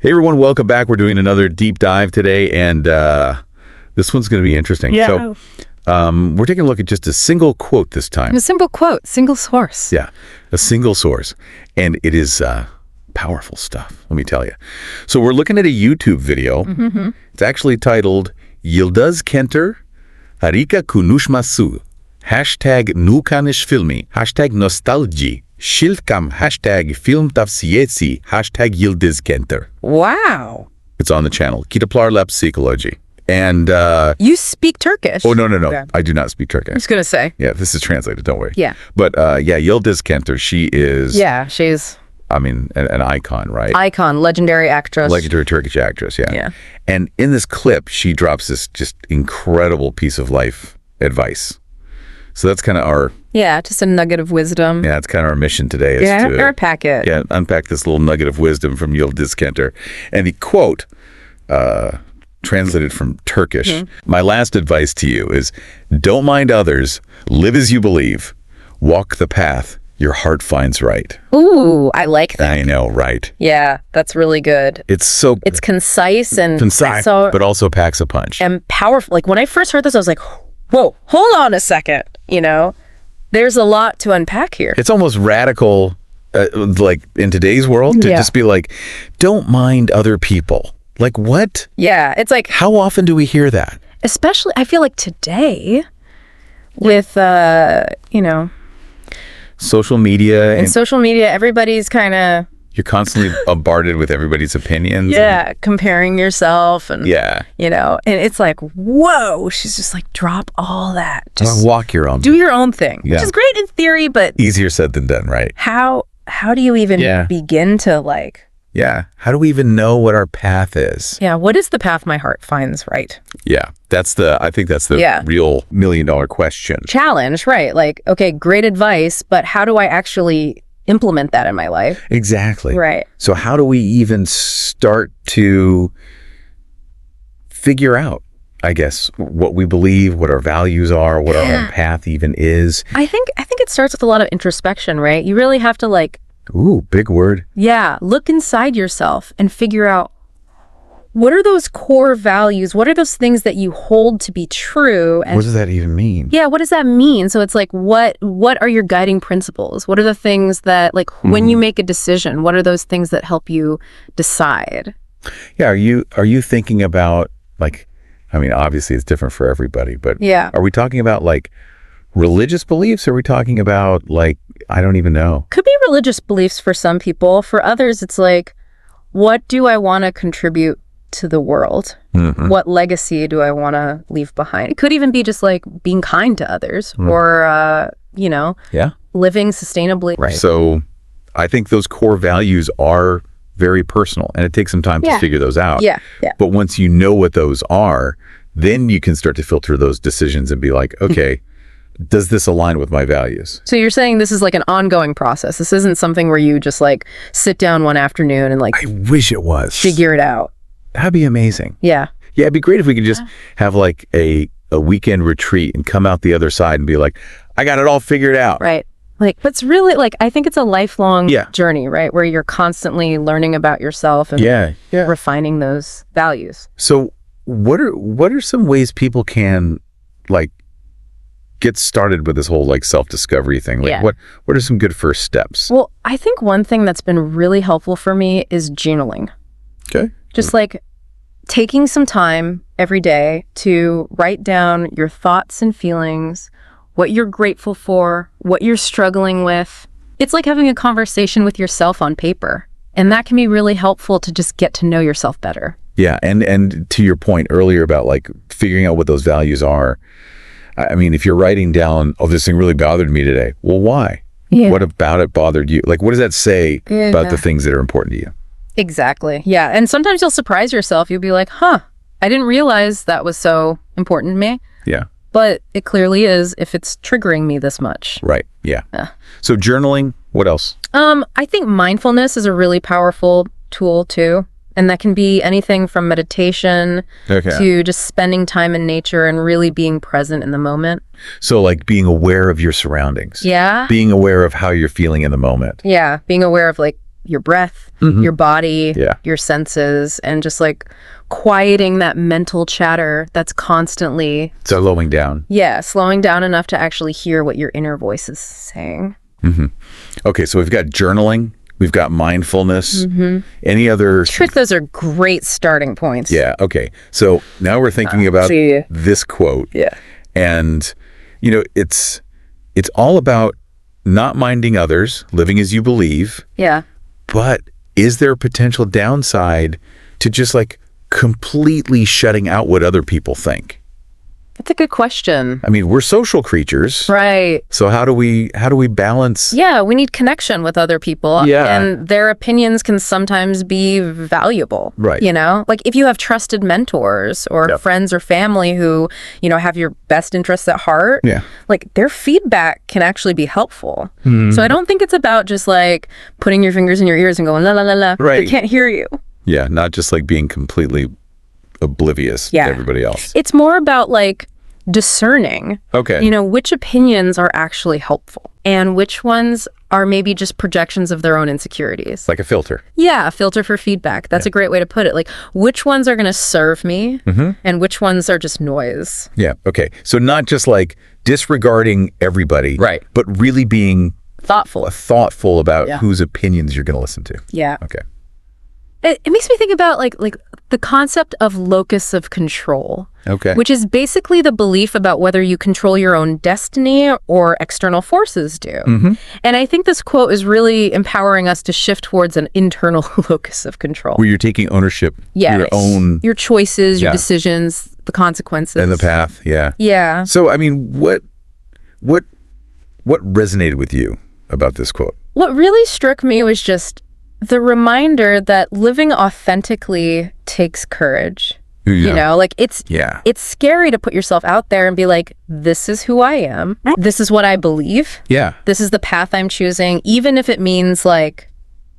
Hey everyone, welcome back. We're doing another deep dive today, and this one's going to be interesting. Yeah. So we're taking a look at just a single quote this time. A simple quote, single source. Yeah, a single source. And it is powerful stuff, let me tell you. So we're looking at a YouTube video. Mm-hmm. It's actually titled Yıldız Kenter Harika Konuşması #Nukanish Filmi #Nostalji Yeşilçam #Film Tavsiyesi #Yıldız Kenter. Wow. It's on the channel. Kitaplarla Psikoloji. And you speak Turkish. oh, no. Okay. I do not speak Turkish. I was going to say. Yeah, this is translated, don't worry. Yeah. But Yıldız Kenter, she is, Yeah, she's I mean, an icon, right? icon, legendary actress. Legendary Turkish actress, yeah. Yeah. And in this clip, she drops this just incredible piece of life advice. So that's kind of our... Yeah, just a nugget of wisdom. Yeah, it's kind of our mission today. Is Yeah, to, or pack it. Yeah, unpack this little nugget of wisdom from Yıldız Kenter. And the quote, translated from Turkish, my last advice to you is, don't mind others, live as you believe, walk the path your heart finds right. Ooh, I like that. I know, right? Yeah, that's really good. It's concise and concise, but also packs a punch. and powerful. Like when I first heard this, I was like, whoa, hold on a second. You know, there's a lot to unpack here. It's almost radical, like in today's world, to just be like, don't mind other people. Like what? Yeah, it's like, How often do we hear that? especially, I feel like today with, Social media, in and social media, everybody's kind of, you're constantly bombarded with everybody's opinions. comparing yourself and, Yeah. and it's like, whoa, she's just like, drop all that. Just Walk your own. do your own thing, Yeah. which is great in theory, but Easier said than done, right? how do you even begin to like, Yeah. How do we even know what our path is? what is the path my heart finds right? Yeah. I think that's the real $1 million question. Challenge, right? Like, okay, great advice, but how do I actually implement that in my life? Exactly. Right. So how do we even start to figure out, I guess, what we believe, what our values are, what our own path even is? I think it starts with a lot of introspection, right? You really have to like, Ooh, big word. look inside yourself and figure out, what are those core values? What are those things that you hold to be true? And What does that even mean? yeah, what does that mean? So it's like, what are your guiding principles? What are the things that, like, when you make a decision, what are those things that help you decide? Yeah, are you thinking about, like, I mean, obviously it's different for everybody, but are we talking about like religious beliefs? Or are we talking about like, I don't even know. Could be religious beliefs for some people. For others, it's like, what do I want to contribute to the world? What legacy do I want to leave behind? It could even be just like being kind to others or, living sustainably. Right. So I think those core values are very personal, and it takes some time to figure those out. Yeah. But once you know what those are, then you can start to filter those decisions and be like, okay, does this align with my values? So you're saying this is like an ongoing process. This isn't something where you just like sit down one afternoon and like I wish it was. figure it out. That'd be amazing. Yeah. Yeah, it'd be great if we could just have like a weekend retreat and come out the other side and be like, I got it all figured out. Right. Like, but it's really like, I think it's a lifelong Yeah. journey, right? Where you're constantly learning about yourself and refining those values. So what are some ways people can like get started with this whole like self-discovery thing? Like what are some good first steps? Well, I think one thing that's been really helpful for me is journaling. Okay. Just like taking some time every day to write down your thoughts and feelings, what you're grateful for, what you're struggling with. It's like having a conversation with yourself on paper. And that can be really helpful to just get to know yourself better. Yeah. And to your point earlier about like figuring out what those values are. I mean, if you're writing down, oh, this thing really bothered me today. Well, why? Yeah. What about it bothered you? Like, what does that say about the things that are important to you? Exactly. Yeah. And sometimes you'll surprise yourself. You'll be like, I didn't realize that was so important to me. Yeah. But it clearly is if it's triggering me this much. Right. Yeah. So journaling, what else? I think mindfulness is a really powerful tool too. And that can be anything from meditation to just spending time in nature and really being present in the moment. So like being aware of your surroundings. Yeah. Being aware of how you're feeling in the moment. Yeah. Being aware of like your breath, your body, Yeah. your senses, and just like quieting that mental chatter that's constantly, Slowing down. slowing down enough to actually hear what your inner voice is saying. Okay, so we've got journaling, we've got mindfulness. Any other? I think those are great starting points. Yeah, okay. So now we're thinking about see. this quote. Yeah. And, you know, it's all about not minding others, living as you believe. Yeah. But is there a potential downside to just like completely shutting out what other people think? That's a good question. I mean, we're social creatures. Right. So how do we balance? Yeah, we need connection with other people. Yeah. And their opinions can sometimes be valuable. Right. You know, like if you have trusted mentors or friends or family who, you know, have your best interests at heart, like their feedback can actually be helpful. So I don't think it's about just like putting your fingers in your ears and going, la, la, la, la. Right. They can't hear you. Yeah, not just like being completely oblivious to everybody else. It's more about like discerning, Okay. you know, which opinions are actually helpful and which ones are maybe just projections of their own insecurities. Like a filter. Yeah, a filter for feedback. That's a great way to put it. Like, which ones are going to serve me and which ones are just noise. Yeah, okay. So not just like disregarding everybody, Right. but really being thoughtful about whose opinions you're going to listen to. Yeah. Okay. It makes me think about like the concept of locus of control. Okay. Which is basically the belief about whether you control your own destiny or external forces do. And I think this quote is really empowering us to shift towards an internal locus of control. Where you're taking ownership, your own... Your choices, your decisions, the consequences. And the path, yeah. Yeah. So, I mean, what resonated with you about this quote? What really struck me was just the reminder that living authentically takes courage. You know, like it's scary to put yourself out there and be like, this is who I am. This is what I believe. Yeah. This is the path I'm choosing, even if it means like...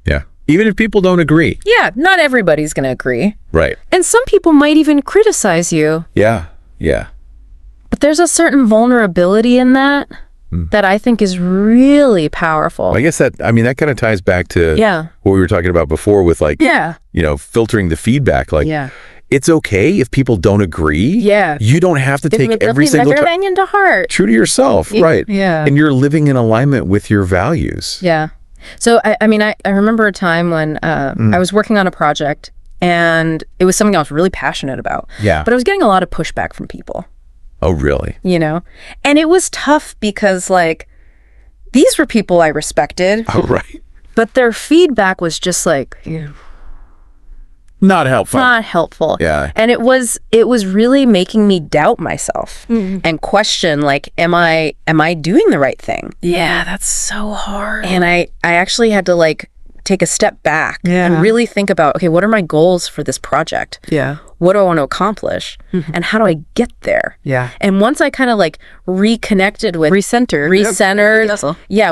Yeah. Even if people don't agree. Yeah, not everybody's going to agree. Right. And some people might even criticize you. Yeah. Yeah. But there's a certain vulnerability in that that I think is really powerful. I guess that kind of ties back to what we were talking about before with like, you know, filtering the feedback. Like, it's okay if people don't agree. Yeah. You don't have to take every single thing into heart. True to yourself, right. Yeah. And you're living in alignment with your values. Yeah. So, I remember a time when I was working on a project and it was something I was really passionate about. Yeah. But I was getting a lot of pushback from people. Oh, really? You know? And it was tough because, like, these were people I respected. Oh, right. But their feedback was just like... Not helpful. Not helpful. Yeah. And it was really making me doubt myself and question, like, am I doing the right thing? Yeah, that's so hard. And I actually had to like take a step back and really think about, okay, what are my goals for this project? Yeah. What do I want to accomplish? And how do I get there? Yeah. And once I kind of like reconnected with Recentered,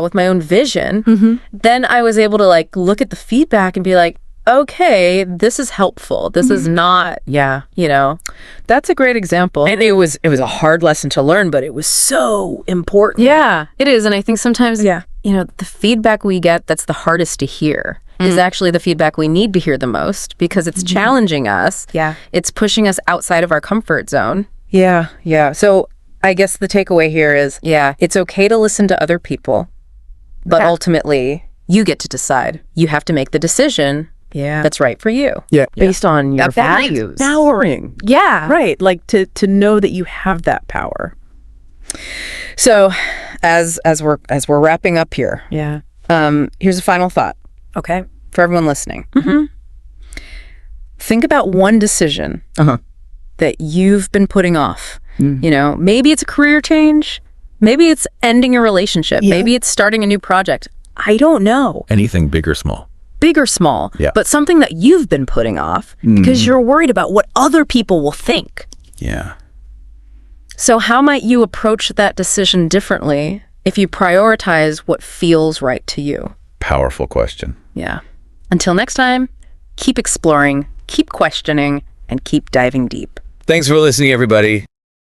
with my own vision, then I was able to like look at the feedback and be like, okay, this is helpful. This is not, you know. That's a great example. And it was a hard lesson to learn, but it was so important. Yeah, it is. And I think sometimes, you know, the feedback we get that's the hardest to hear is actually the feedback we need to hear the most because it's challenging us. Yeah. It's pushing us outside of our comfort zone. Yeah. Yeah. So I guess the takeaway here is, it's okay to listen to other people, but ultimately you get to decide. You have to make the decision that's right for you. Yeah. Based on your values. Empowering. Yeah. Right. Like to know that you have that power. So as we're wrapping up here. Yeah. Here's a final thought. Okay. For everyone listening. Think about one decision that you've been putting off. You know, maybe it's a career change. Maybe it's ending a relationship. Maybe it's starting a new project. I don't know. Anything big or small. Big or small, but something that you've been putting off because you're worried about what other people will think. Yeah. So how might you approach that decision differently if you prioritize what feels right to you? Powerful question. Yeah. Until next time, keep exploring, keep questioning, and keep diving deep. Thanks for listening, everybody.